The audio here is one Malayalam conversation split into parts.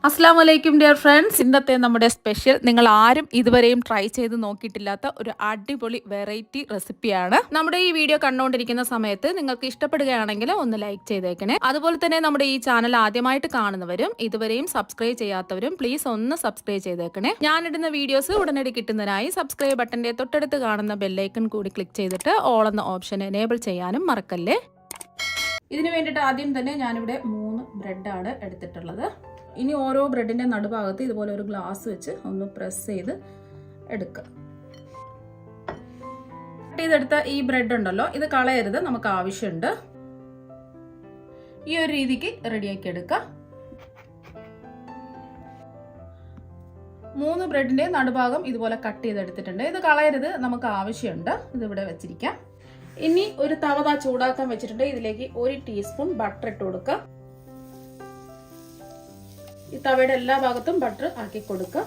അസ്സാം വലൈക്കും ഡിയർ ഫ്രണ്ട്സ്. ഇന്നത്തെ നമ്മുടെ സ്പെഷ്യൽ നിങ്ങൾ ആരും ഇതുവരെയും ട്രൈ ചെയ്ത് നോക്കിയിട്ടില്ലാത്ത ഒരു അടിപൊളി വെറൈറ്റി റെസിപ്പിയാണ്. നമ്മുടെ ഈ വീഡിയോ കണ്ടുകൊണ്ടിരിക്കുന്ന സമയത്ത് നിങ്ങൾക്ക് ഇഷ്ടപ്പെടുകയാണെങ്കിൽ ഒന്ന് ലൈക്ക് ചെയ്തേക്കണേ. അതുപോലെ തന്നെ നമ്മുടെ ഈ ചാനൽ ആദ്യമായിട്ട് കാണുന്നവരും ഇതുവരെയും സബ്സ്ക്രൈബ് ചെയ്യാത്തവരും പ്ലീസ് ഒന്ന് സബ്സ്ക്രൈബ് ചെയ്തേക്കണേ. ഞാനിടുന്ന വീഡിയോസ് ഉടനടി കിട്ടുന്നതിനായി സബ്സ്ക്രൈബ് ബട്ടന്റെ തൊട്ടടുത്ത് കാണുന്ന ബെല്ലൈക്കൺ കൂടി ക്ലിക്ക് ചെയ്തിട്ട് ഓൾ എന്ന ഓപ്ഷൻ എനേബിൾ ചെയ്യാനും മറക്കല്ലേ. ഇതിനു വേണ്ടിയിട്ട് ആദ്യം തന്നെ ഞാനിവിടെ 3 ബ്രെഡാണ് എടുത്തിട്ടുള്ളത്. ഇനി ഓരോ ബ്രെഡിൻ്റെ നടുഭാഗത്ത് ഇതുപോലെ ഒരു ഗ്ലാസ് വെച്ച് ഒന്ന് പ്രസ് ചെയ്ത് എടുക്കുക. കട്ട് ചെയ്തെടുത്ത ഈ ബ്രെഡ് ഉണ്ടല്ലോ, ഇത് കളയരുത്, നമുക്ക് ആവശ്യമുണ്ട്. ഈ ഒരു രീതിക്ക് റെഡിയാക്കി എടുക്കുക. 3 ബ്രെഡിൻ്റെ നടുഭാഗം ഇതുപോലെ കട്ട് ചെയ്തെടുത്തിട്ടുണ്ട്. ഇത് കളയരുത്, നമുക്ക് ആവശ്യമുണ്ട്. ഇതിവിടെ വെച്ചിരിക്കാം. ഇനി ഒരു തവ ചൂടാക്കാൻ വെച്ചിട്ടുണ്ട്. ഇതിലേക്ക് 1 ടീസ്പൂൺ ബട്ടർ ഇട്ട് കൊടുക്കുക. ഈ തവയുടെ എല്ലാ ഭാഗത്തും ബട്ടർ ആക്കി കൊടുക്കുക.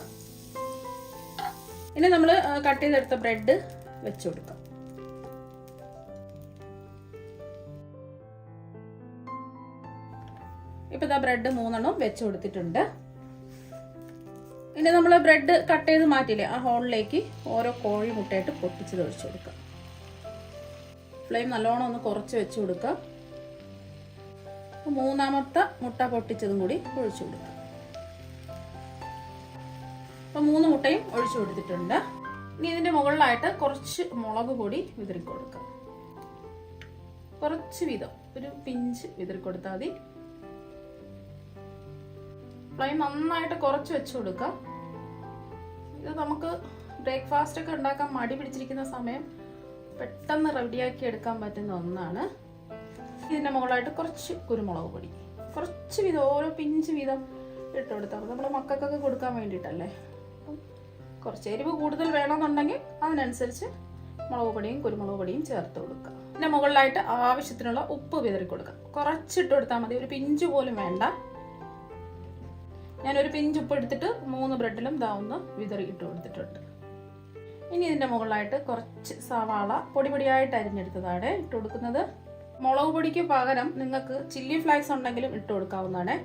ഇനി നമ്മൾ കട്ട് ചെയ്തെടുത്ത ബ്രെഡ് വെച്ച് കൊടുക്കാം. ഇപ്പൊ ഇതാ ബ്രെഡ് 3 വെച്ച് കൊടുത്തിട്ടുണ്ട്. ഇനി നമ്മൾ ബ്രെഡ് കട്ട് ചെയ്ത് മാറ്റില്ലേ, ആ ഹോളിലേക്ക് ഓരോ കോഴി മുട്ടയായിട്ട് പൊട്ടിച്ചത് ഒഴിച്ചു കൊടുക്കുക. ഫ്ലെയിം നല്ലോണം ഒന്ന് കുറച്ച് വെച്ച് കൊടുക്കുക. 3ാമത്തെ മുട്ട പൊട്ടിച്ചതും കൂടി ഒഴിച്ചു കൊടുക്കുക. അപ്പൊ 3 മുട്ടയും ഒഴിച്ചു കൊടുത്തിട്ടുണ്ട്. ഇനി ഇതിന്റെ മുകളിലായിട്ട് കുറച്ച് മുളക് പൊടി വിതറി കൊടുക്കുക. കുറച്ച് വീതം, ഒരു പിഞ്ച് വിതറി കൊടുത്താൽ മതി. ഫ്ലെയിം നന്നായിട്ട് കുറച്ച് വെച്ച് കൊടുക്കുക. ഇത് നമുക്ക് ബ്രേക്ക്ഫാസ്റ്റ് ഒക്കെ ഉണ്ടാക്കാൻ മടി പിടിച്ചിരിക്കുന്ന സമയം പെട്ടെന്ന് റെഡിയാക്കി എടുക്കാൻ പറ്റുന്ന ഒന്നാണ്. ഇതിന്റെ മുകളിലായിട്ട് കുറച്ച് കുരുമുളക് പൊടി, കുറച്ച് വീതം, ഓരോ പിഞ്ച് വീതം ഇട്ട് കൊടുത്താൽ മതി. നമ്മുടെ മക്കൾക്കൊക്കെ കൊടുക്കാൻ വേണ്ടിയിട്ടല്ലേ. കുറച്ച് എരിവ് കൂടുതൽ വേണമെന്നുണ്ടെങ്കിൽ അതിനനുസരിച്ച് മുളക് പൊടിയും കുരുമുളക് പൊടിയും ചേർത്ത് കൊടുക്കുക. പിന്നെ മുകളിലായിട്ട് ആവശ്യത്തിനുള്ള ഉപ്പ് വിതറി കൊടുക്കുക. കുറച്ചിട്ട് കൊടുത്താൽ മതി, ഒരു പിഞ്ച് പോലും വേണ്ട. ഞാനൊരു പിഞ്ച് ഉപ്പ് എടുത്തിട്ട് 3 ബ്രെഡിലും ഒന്ന് വിതറി ഇട്ട് കൊടുത്തിട്ടുണ്ട്. ഇനി ഇതിന്റെ മുകളിലായിട്ട് കുറച്ച് സവാള പൊടി പൊടിയായിട്ട് അരിഞ്ഞെടുത്തതാണ് ഇട്ട് കൊടുക്കുന്നത്. മുളക് പൊടിക്ക് പകരം നിങ്ങൾക്ക് ചില്ലി ഫ്ലേക്സ് ഉണ്ടെങ്കിലും ഇട്ട് കൊടുക്കാവുന്നതാണ്.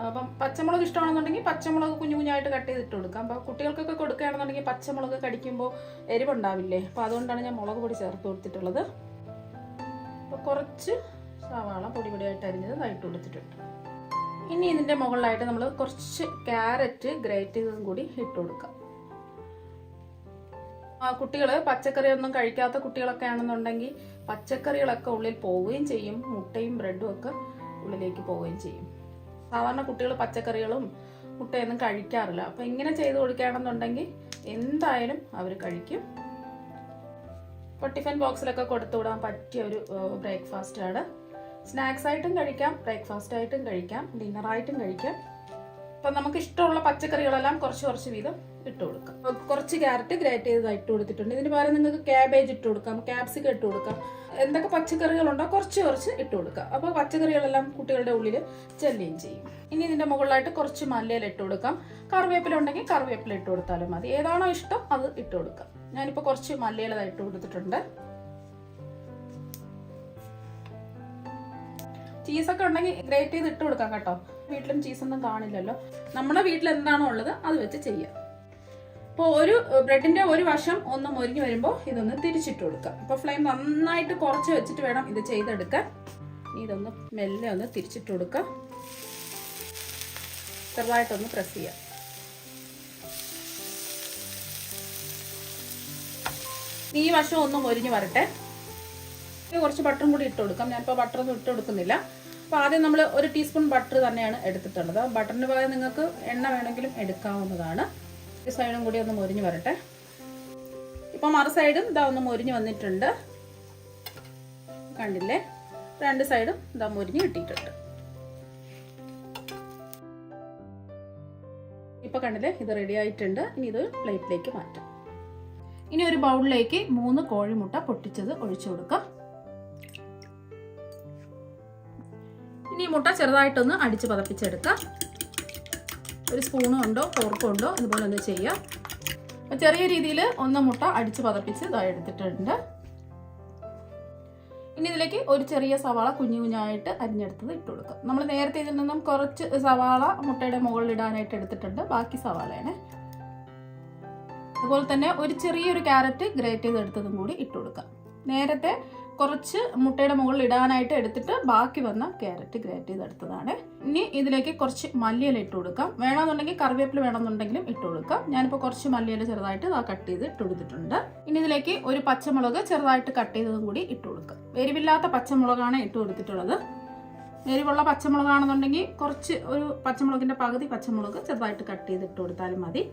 അപ്പം പച്ചമുളക് ഇഷ്ടമാണെന്നുണ്ടെങ്കിൽ പച്ചമുളക് കുഞ്ഞു കുഞ്ഞായിട്ട് കട്ട് ചെയ്തിട്ട് കൊടുക്കാം. അപ്പോൾ കുട്ടികൾക്കൊക്കെ കൊടുക്കുകയാണെന്നുണ്ടെങ്കിൽ പച്ചമുളക് കടിക്കുമ്പോൾ എരിവുണ്ടാവില്ലേ, അപ്പോൾ അതുകൊണ്ടാണ് ഞാൻ മുളക് പൊടി ചേർത്ത് കൊടുത്തിട്ടുള്ളത്. അപ്പോൾ കുറച്ച് സവാള പൊടി പൊടിയായിട്ട് അരിഞ്ഞത് ഇട്ട് കൊടുത്തിട്ടുണ്ട്. ഇനി ഇതിൻ്റെ മുകളിലായിട്ട് നമ്മൾ കുറച്ച് ക്യാരറ്റ് ഗ്രേറ്റ് ചെയ്തതും കൂടി ഇട്ട് കൊടുക്കാം. കുട്ടികൾ പച്ചക്കറിയൊന്നും കഴിക്കാത്ത കുട്ടികളൊക്കെ ആണെന്നുണ്ടെങ്കിൽ പച്ചക്കറികളൊക്കെ ഉള്ളിൽ പോവുകയും ചെയ്യും, മുട്ടയും ബ്രെഡും ഒക്കെ ഉള്ളിലേക്ക് പോവുകയും ചെയ്യും. സാധാരണ കുട്ടികൾ പച്ചക്കറികളും മുട്ടയൊന്നും കഴിക്കാറില്ല. അപ്പം ഇങ്ങനെ ചെയ്ത് കൊടുക്കുകയാണെന്നുണ്ടെങ്കിൽ എന്തായാലും അവർ കഴിക്കും. ഇപ്പോൾ ടിഫിൻ ബോക്സിലൊക്കെ കൊടുത്തു വിടാൻ പറ്റിയ ഒരു ബ്രേക്ക്ഫാസ്റ്റ് ആണ്. സ്നാക്സ് ആയിട്ടും കഴിക്കാം, ബ്രേക്ക്ഫാസ്റ്റ് ആയിട്ടും കഴിക്കാം, ഡിന്നറായിട്ടും കഴിക്കാം. അപ്പം നമുക്ക് ഇഷ്ടമുള്ള പച്ചക്കറികളെല്ലാം കുറച്ച് വീതം ഇട്ട് കൊടുക്കാം. കുറച്ച് ക്യാരറ്റ് ഗ്രേറ്റ് ചെയ്ത് ഇട്ട് കൊടുത്തിട്ടുണ്ട്. ഇതിന് പകരം നിങ്ങൾക്ക് ക്യാബേജ് ഇട്ട് കൊടുക്കാം, ക്യാപ്സിക്കം ഇട്ട് കൊടുക്കാം. എന്തൊക്കെ പച്ചക്കറികളുണ്ടോ കുറച്ച് ഇട്ട് കൊടുക്കുക. അപ്പോൾ പച്ചക്കറികളെല്ലാം കുട്ടികളുടെ ഉള്ളിൽ ചെല്ലുകയും ചെയ്യും. ഇനി ഇതിന്റെ മുകളിലായിട്ട് കുറച്ച് മല്ലിയില ഇട്ട് കൊടുക്കാം. കറിവേപ്പില ഉണ്ടെങ്കിൽ കറിവേപ്പില ഇട്ട് കൊടുത്താലും മതി. ഏതാണോ ഇഷ്ടം അത് ഇട്ട് കൊടുക്കാം. ഞാനിപ്പോൾ കുറച്ച് മല്ലിയില ഇട്ട് കൊടുത്തിട്ടുണ്ട്. ചീസൊക്കെ ഉണ്ടെങ്കിൽ ഗ്രേറ്റ് ചെയ്ത് ഇട്ട് കൊടുക്കാം കേട്ടോ. വീട്ടിലും ചീസൊന്നും കാണില്ലല്ലോ. നമ്മുടെ വീട്ടിൽ എന്താണോ ഉള്ളത് അത് വെച്ച് ചെയ്യാം. അപ്പോൾ ഒരു ബ്രെഡിന്റെ ഒരു വശം ഒന്ന് മൊരിഞ്ഞ് വരുമ്പോൾ ഇതൊന്ന് തിരിച്ചിട്ട് കൊടുക്കാം. അപ്പോൾ ഫ്ലെയിം നന്നായിട്ട് കുറച്ച് വെച്ചിട്ട് വേണം ഇത് ചെയ്തെടുക്കാൻ. ഇതൊന്ന് മെല്ലെ ഒന്ന് തിരിച്ചിട്ട് കൊടുക്കാം. ചെറുതായിട്ടൊന്ന് പ്രസ് ചെയ്യാം. ഈ വശം ഒന്ന് മൊരിഞ്ഞ് വരട്ടെ. കുറച്ച് ബട്ടറും കൂടി ഇട്ട് കൊടുക്കാം. ഞാനിപ്പോൾ ബട്ടറൊന്നും ഇട്ട് കൊടുക്കുന്നില്ല. അപ്പോൾ ആദ്യം നമ്മൾ 1 ടീസ്പൂൺ ബട്ടർ തന്നെയാണ് എടുത്തിട്ടുള്ളത്. ബട്ടറിന് പകരം നിങ്ങൾക്ക് എണ്ണ വേണമെങ്കിലും എടുക്കാവുന്നതാണ്. ഈ സൈഡും കൂടി ഒന്ന് മൊരിഞ്ഞ് വരട്ടെ. ഇപ്പം മറു സൈഡും ഒന്ന് മൊരിഞ്ഞ് വന്നിട്ടുണ്ട്. കണ്ടില്ലേ, 2 സൈഡും മൊരിഞ്ഞ് കിട്ടിയിട്ടുണ്ട്. ഇപ്പൊ കണ്ടില്ലേ, ഇത് റെഡി ആയിട്ടുണ്ട്. ഇനി ഇത് പ്ലേറ്റിലേക്ക് മാറ്റാം. ഇനി ഒരു ബൗളിലേക്ക് 3 കോഴിമുട്ട പൊട്ടിച്ചത് ഒഴിച്ചു കൊടുക്കാം. ഇനി ഈ മുട്ട ചെറുതായിട്ടൊന്ന് അടിച്ച് പതപ്പിച്ചെടുക്കാം. ഒരു സ്പൂണും ഉണ്ടോ ഫോർക്കും ഉണ്ടോ ഇതുപോലെ ഒന്ന് ചെയ്യാം. ചെറിയ രീതിയിൽ 1 മുട്ട അടിച്ച് പതപ്പിച്ച് എടുത്തിട്ടുണ്ട്. ഇനി ഇതിലേക്ക് ഒരു ചെറിയ സവാള കുഞ്ഞു കുഞ്ഞായിട്ട് അരിഞ്ഞെടുത്തത് ഇട്ട് കൊടുക്കാം. നമ്മൾ നേരത്തെ ഇതിൽ നിന്നും കുറച്ച് സവാള മുട്ടയുടെ മുകളിൽ ഇടാനായിട്ട് എടുത്തിട്ടുണ്ട്, ബാക്കി സവാളയാണ്. അതുപോലെ തന്നെ ഒരു ചെറിയൊരു ക്യാരറ്റ് ഗ്രേറ്റ് ചെയ്തെടുത്തതും കൂടി ഇട്ട് കൊടുക്കാം. നേരത്തെ കുറച്ച് മുട്ടയുടെ മുകളിൽ ഇടാനായിട്ട് എടുത്തിട്ട് ബാക്കി വന്ന ക്യാരറ്റ് ഗ്രേറ്റ് ചെയ്തെടുത്തതാണ്. ഇനി ഇതിലേക്ക് കുറച്ച് മല്ലിയില ഇട്ട് കൊടുക്കാം. വേണമെന്നുണ്ടെങ്കിൽ കറിവേപ്പില വേണമെന്നുണ്ടെങ്കിലും ഇട്ട് കൊടുക്കാം. ഞാനിപ്പോൾ കുറച്ച് മല്ലിയില ചെറുതായിട്ട് കട്ട് ചെയ്ത് ഇട്ട് കൊടുത്തിട്ടുണ്ട്. ഇനി ഇതിലേക്ക് ഒരു പച്ചമുളക് ചെറുതായിട്ട് കട്ട് ചെയ്തതും കൂടി ഇട്ട് കൊടുക്കാം. എരിവില്ലാത്ത പച്ചമുളകാണ് ഇട്ട് കൊടുത്തിട്ടുള്ളത്. എരിവുള്ള പച്ചമുളകാണെന്നുണ്ടെങ്കിൽ കുറച്ച് ഒരു പച്ചമുളകിന്റെ പകുതി പച്ചമുളക് ചെറുതായിട്ട് കട്ട് ചെയ്ത് ഇട്ട് കൊടുത്താലും മതി.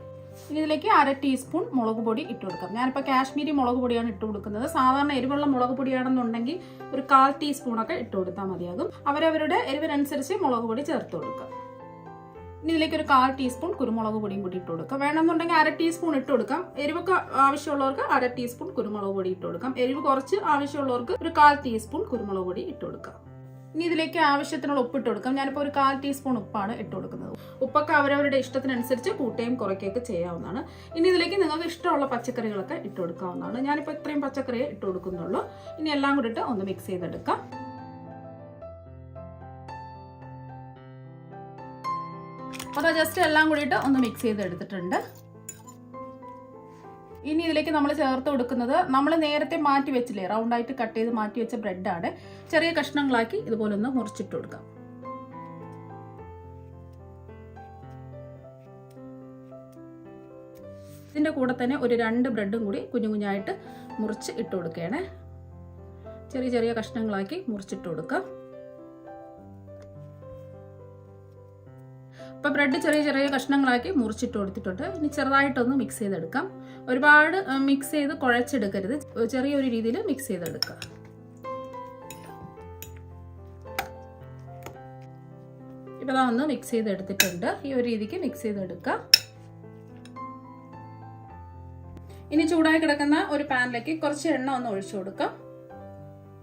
ഇനി ഇതിലേക്ക് 1/2 ടീസ്പൂൺ മുളക് പൊടി ഇട്ട് കൊടുക്കാം. ഞാനിപ്പോൾ കാശ്മീരി മുളക് പൊടിയാണ് ഇട്ട് കൊടുക്കുന്നത്. സാധാരണ എരിവുള്ള മുളക് പൊടിയാണെന്നുണ്ടെങ്കിൽ ഒരു 1/4 ടീസ്പൂണൊക്കെ ഇട്ട് കൊടുത്താൽ മതിയാകും. അവരവരുടെ എരിവിനനുസരിച്ച് മുളക് പൊടി ചേർത്ത് കൊടുക്കാം. ഇനി ഇതിലേക്ക് ഒരു 1/4 ടീസ്പൂൺ കുരുമുളക് പൊടിയും കൂടി ഇട്ട് കൊടുക്കാം. വേണമെന്നുണ്ടെങ്കിൽ 1/2 ടീസ്പൂൺ ഇട്ട് കൊടുക്കാം. എരിവൊക്കെ ആവശ്യമുള്ളവർക്ക് 1/2 ടീസ്പൂൺ കുരുമുളക് പൊടി ഇട്ട് കൊടുക്കാം. എരിവ് കുറച്ച് ആവശ്യമുള്ളവർക്ക് ഒരു 1/4 ടീസ്പൂൺ കുരുമുളക് പൊടി ഇട്ട് കൊടുക്കാം. ഇനി ഇതിലേക്ക് ആവശ്യത്തിനുള്ള ഉപ്പ് ഇട്ട് കൊടുക്കാം. ഞാനിപ്പോൾ ഒരു 1/4 ടീസ്പൂൺ ഉപ്പാണ് ഇട്ട് കൊടുക്കുന്നത്. ഉപ്പൊക്കെ അവരവരുടെ ഇഷ്ടത്തിനനുസരിച്ച് കൂട്ടുകയും കുറയ്ക്കുകയൊക്കെ ചെയ്യാവുന്നതാണ്. ഇനി ഇതിലേക്ക് നിങ്ങൾക്ക് ഇഷ്ടമുള്ള പച്ചക്കറികളൊക്കെ ഇട്ട് കൊടുക്കാവുന്നതാണ്. ഞാനിപ്പോൾ ഇത്രയും പച്ചക്കറിയെ ഇട്ട് കൊടുക്കുന്നുള്ളൂ. ഇനി എല്ലാം കൂടി ഇട്ട് ഒന്ന് മിക്സ് ചെയ്തെടുക്കാം. അപ്പോൾ ജസ്റ്റ് എല്ലാം കൂടിയിട്ട് ഒന്ന് മിക്സ് ചെയ്തെടുത്തിട്ടുണ്ട്. ഇനി ഇതിലേക്ക് നമ്മൾ ചേർത്ത് കൊടുക്കുന്നത് നമ്മൾ നേരത്തെ മാറ്റി വെച്ചില്ലേ, റൗണ്ടായിട്ട് കട്ട് ചെയ്ത് മാറ്റി വെച്ച ബ്രെഡാണ്. ചെറിയ കഷ്ണങ്ങളാക്കി ഇതുപോലെ ഒന്ന് മുറിച്ചിട്ട് കൊടുക്കാം. ഇതിൻ്റെ കൂടെ തന്നെ ഒരു 2 ബ്രെഡും കൂടി കുഞ്ഞു കുഞ്ഞായിട്ട് മുറിച്ച് ഇട്ട് കൊടുക്കുകയാണ്. ചെറിയ ചെറിയ കഷ്ണങ്ങളാക്കി മുറിച്ചിട്ട് കൊടുക്കാം. ഇപ്പോൾ ബ്രെഡ് ചെറിയ ചെറിയ കഷ്ണങ്ങളാക്കി മുറിച്ചിട്ട് കൊടുത്തിട്ടുണ്ട്. ഇനി ചെറുതായിട്ടൊന്ന് മിക്സ് ചെയ്തെടുക്കാം. ഒരുപാട് മിക്സ് ചെയ്ത് കുഴച്ചെടുക്കരുത്, ചെറിയൊരു രീതിയിൽ മിക്സ് ചെയ്തെടുക്കുക. ഇപ്പോൾ ഒന്ന് മിക്സ് ചെയ്തെടുത്തിട്ടുണ്ട്. ഈ ഒരു രീതിക്ക് മിക്സ് ചെയ്തെടുക്കുക. ഇനി ചൂടായി കിടക്കുന്ന ഒരു പാനിലേക്ക് കുറച്ച് എണ്ണ ഒന്ന് ഒഴിച്ചു കൊടുക്കാം.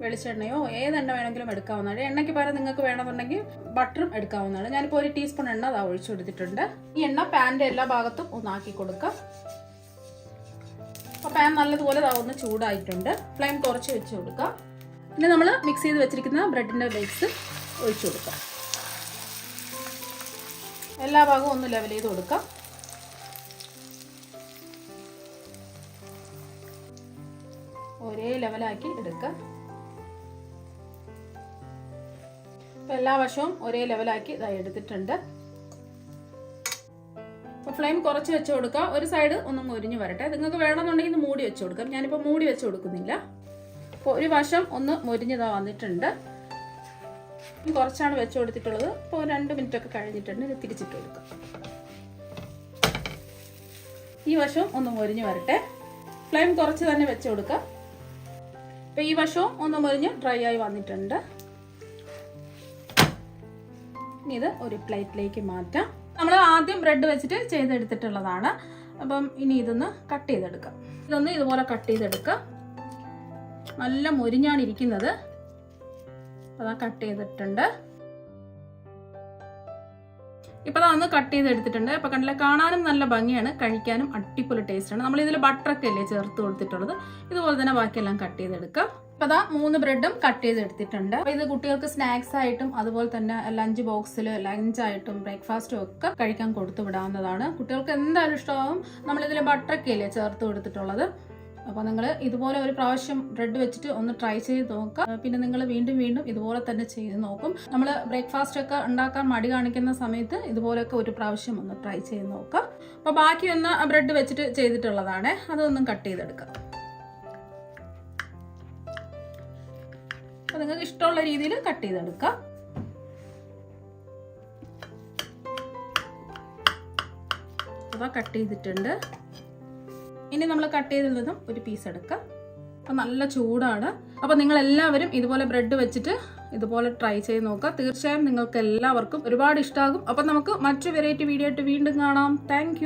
വെളിച്ചെണ്ണയോ ഏതെണ്ണ വേണമെങ്കിലും എടുക്കാവുന്നതാണ്. എണ്ണയ്ക്ക് പകരം നിങ്ങൾക്ക് വേണമെന്നുണ്ടെങ്കിൽ ബട്ടറും എടുക്കാവുന്നതാണ്. ഞാനിപ്പോൾ ഒരു ടീസ്പൂൺ എണ്ണ ഒഴിച്ചു കൊടുത്തിട്ടുണ്ട്. ഈ എണ്ണ പാനിന്റെ എല്ലാ ഭാഗത്തും ഒന്നാക്കി കൊടുക്കാം. അപ്പോൾ പാൻ നല്ലതുപോലെ ഒന്ന് ചൂടായിട്ടുണ്ട്. ഫ്ലെയിം കുറച്ച് വെച്ച് കൊടുക്കാം. പിന്നെ നമ്മൾ മിക്സ് ചെയ്ത് വെച്ചിരിക്കുന്ന ബ്രെഡിന്റെ ലേക്സ് ഒഴിച്ചു കൊടുക്കാം. എല്ലാ ഭാഗവും ഒന്ന് ലെവൽ ചെയ്ത് കൊടുക്കാം. ഒരേ ലെവലാക്കി എടുക്കാം. എല്ലാ വശവും ഒരേ ലെവലാക്കി ഇതായി എടുത്തിട്ടുണ്ട്. അപ്പോൾ ഫ്ലെയിം കുറച്ച് വെച്ച് കൊടുക്കുക. ഒരു സൈഡ് ഒന്ന് മുരിഞ്ഞ് വരട്ടെ. നിങ്ങൾക്ക് വേണമെന്നുണ്ടെങ്കിൽ ഇത് മൂടി വെച്ച് കൊടുക്കാം. ഞാനിപ്പോൾ മൂടി വെച്ച് കൊടുക്കുന്നില്ല. അപ്പോൾ ഒരു വശം ഒന്ന് മുരിഞ്ഞതാ വന്നിട്ടുണ്ട്. കുറച്ചാണ് വെച്ച് കൊടുത്തിട്ടുള്ളത്. ഇപ്പോൾ 2 മിനിറ്റ് ഒക്കെ കഴിഞ്ഞിട്ടുണ്ട്. ഇത് തിരിച്ചിട്ട് കൊടുക്കാം. ഈ വശവും ഒന്ന് മുരിഞ്ഞ് വരട്ടെ. ഫ്ലെയിം കുറച്ച് തന്നെ വെച്ച് കൊടുക്കാം. അപ്പോൾ ഈ വശവും ഒന്ന് മുരിഞ്ഞ് ഡ്രൈ ആയി വന്നിട്ടുണ്ട്. ഇനി ഇത് ഒരു പ്ലേറ്റിലേക്ക് മാറ്റാം. നമ്മൾ ആദ്യം ബ്രെഡ് വെച്ചിട്ട് ചെയ്തെടുത്തിട്ടുള്ളതാണ്. അപ്പം ഇനി ഇതൊന്ന് കട്ട് ചെയ്തെടുക്കാം. ഇതൊന്ന് ഇതുപോലെ കട്ട് ചെയ്തെടുക്കാം. നല്ല മൊരിഞ്ഞാണ് ഇരിക്കുന്നത്. അതാ കട്ട് ചെയ്തിട്ടുണ്ട്. ഇപ്പോൾ അതൊന്ന് കട്ട് ചെയ്തെടുത്തിട്ടുണ്ട്. അപ്പോൾ കണ്ടില്ല, കാണാനും നല്ല ഭംഗിയാണ്, കഴിക്കാനും അടിപൊളി ടേസ്റ്റാണ്. നമ്മൾ ഇതിൽ ബട്ടറൊക്കെ അല്ലേ ചേർത്ത് കൊടുത്തിട്ടുള്ളത്. ഇതുപോലെ തന്നെ ബാക്കിയെല്ലാം കട്ട് ചെയ്തെടുക്കാം. അപ്പോൾ അതാ 3 ബ്രെഡും കട്ട് ചെയ്തെടുത്തിട്ടുണ്ട്. അപ്പോൾ ഇത് കുട്ടികൾക്ക് സ്നാക്സ് ആയിട്ടും അതുപോലെ തന്നെ ലഞ്ച് ബോക്സിൽ ലഞ്ചായിട്ടും ബ്രേക്ക്ഫാസ്റ്റും ഒക്കെ കഴിക്കാൻ കൊടുത്തു വിടാവുന്നതാണ്. കുട്ടികൾക്ക് എന്തായാലും ഇഷ്ടമാവും. നമ്മളിതിൽ ബട്ടറൊക്കെ അല്ലേ ചേർത്ത് കൊടുത്തിട്ടുള്ളത്. അപ്പോൾ നിങ്ങൾ ഇതുപോലെ ഒരു പ്രാവശ്യം ബ്രെഡ് വെച്ചിട്ട് ഒന്ന് ട്രൈ ചെയ്ത് നോക്കുക. പിന്നെ നിങ്ങൾ വീണ്ടും വീണ്ടും ഇതുപോലെ തന്നെ ചെയ്ത് നോക്കും. നമ്മൾ ബ്രേക്ക്ഫാസ്റ്റ് ഒക്കെ ഉണ്ടാക്കാൻ മടി കാണിക്കുന്ന സമയത്ത് ഇതുപോലെയൊക്കെ ഒരു പ്രാവശ്യം ഒന്ന് ട്രൈ ചെയ്ത് നോക്കുക. അപ്പോൾ ബാക്കി ഒന്ന് ബ്രെഡ് വെച്ചിട്ട് ചെയ്തിട്ടുള്ളതാണ്. അതൊന്നും കട്ട് ചെയ്തെടുക്കാം. അപ്പോൾ നിങ്ങൾക്ക് ഇഷ്ടമുള്ള രീതിയിൽ കട്ട് ചെയ്തെടുക്കാം. അപ്പോൾ കട്ട് ചെയ്തിട്ടുണ്ട്. ഇനി നമ്മൾ കട്ട് ചെയ്തതിൽ നിന്നും ഒരു പീസ് എടുക്കാം. അപ്പം നല്ല ചൂടാണ്. അപ്പോൾ നിങ്ങൾ എല്ലാവരും ഇതുപോലെ ബ്രെഡ് വെച്ചിട്ട് ഇതുപോലെ ട്രൈ ചെയ്ത് നോക്കുക. തീർച്ചയായും നിങ്ങൾക്ക് എല്ലാവർക്കും ഒരുപാട് ഇഷ്ടമാകും. അപ്പം നമുക്ക് മറ്റു വെറൈറ്റി വീഡിയോ ആയിട്ട് വീണ്ടും കാണാം. താങ്ക്